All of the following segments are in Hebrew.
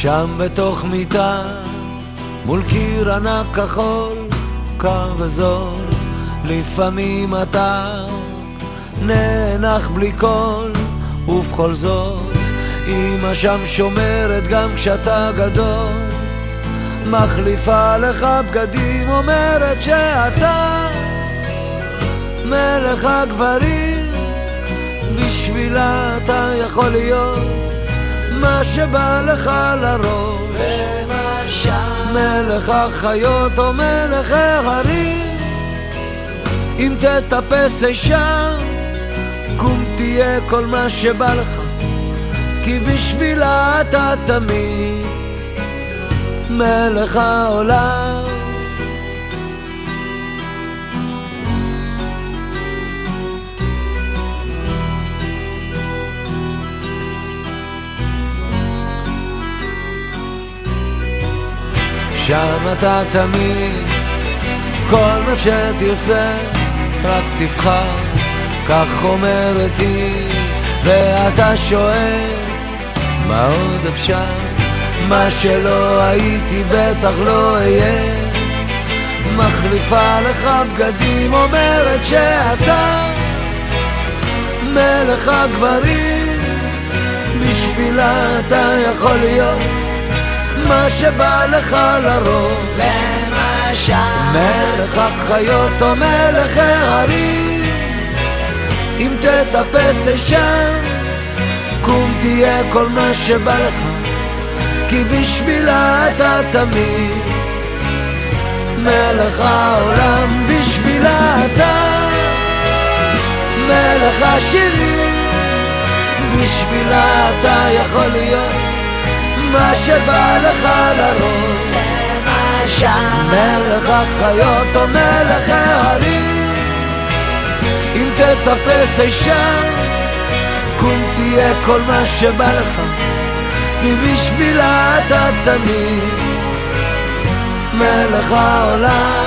שם בתוך מיטה מול קיר ענק כחול, קר וזול, לפעמים אתה נאנח בלי קול, ובכל זאת אמא שם שומרת גם כשאתה גדול, מחליפה לך בגדים, אומרת שאתה מלך הגברים, בשבילה אתה יכול להיות מה שבא לך לראש, מלך החיות או מלך ההרים. אם תטפס אישה קום תהיה כל מה שבא לך, כי בשבילה אתה תמיד מלך העולם. שם אתה תמיד כל מה שתרצה, רק תבחר, כך אומרת היא, ואתה שואל מה עוד אפשר, מה שלא הייתי בטח לא אהיה, מחליפה לך בגדים, אומרת שאתה מלך הגברים, בשבילה אתה יכול להיות מה שבא לך לראש, למשל מלך החיות או מלך ההרים. אם תטפס אישה קום תהיה כל מה שבא לך, כי בשבילה אתה תמיד מלך העולם, בשבילה אתה מלך השירים, בשבילה אתה יכול להיות מה שבא לך לראש, למשל מלך החיות או מלך ההרים. אם תטפס אישה קום תהיה כל מה שבא לך, כי בשבילה אתה תמיד מלך העולם,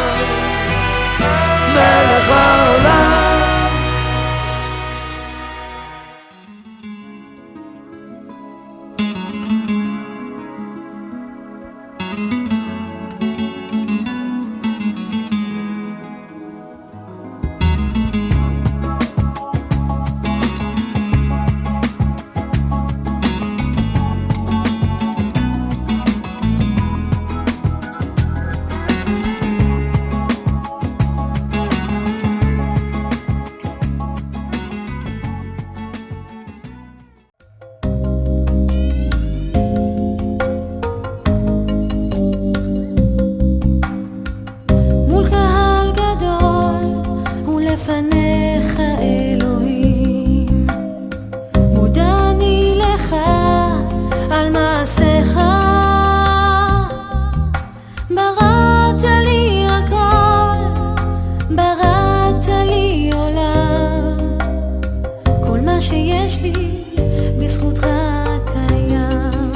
מלך העולם. לפניך אלוהים, מודע אני לך על מעשיך, בראת לי הכל, בראת לי עולם, כל מה שיש לי בזכותך קיים.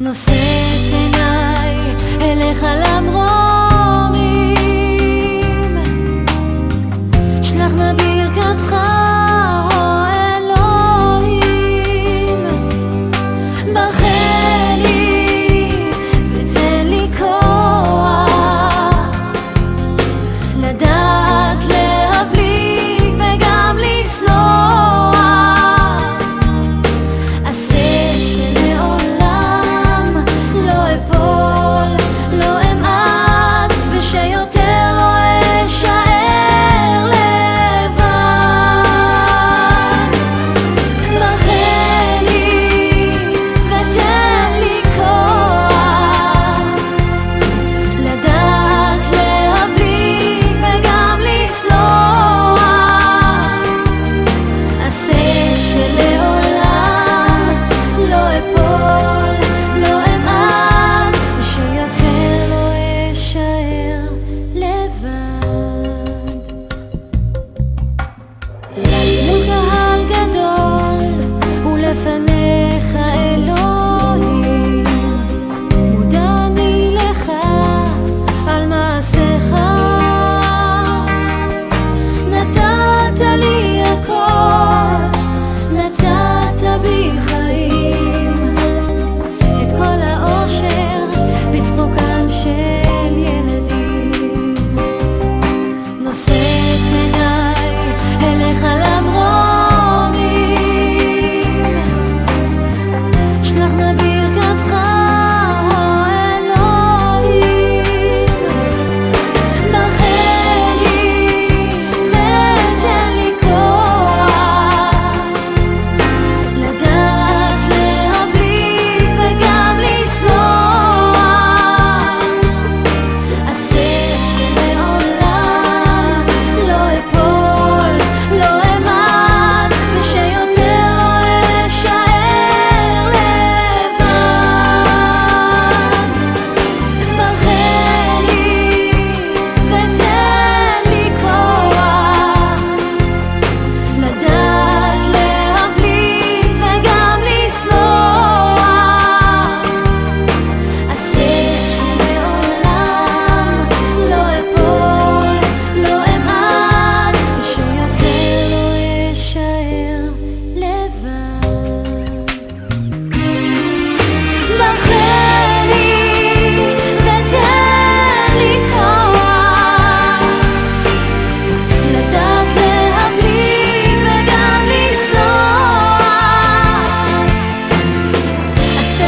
נושאת עיניי אליך למרות ברכתך אלוהים, ברכני ותן לי כוח לדעת להבליג וגם לסלוח, עשה שלעולם לא אפול לא אמעט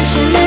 שלי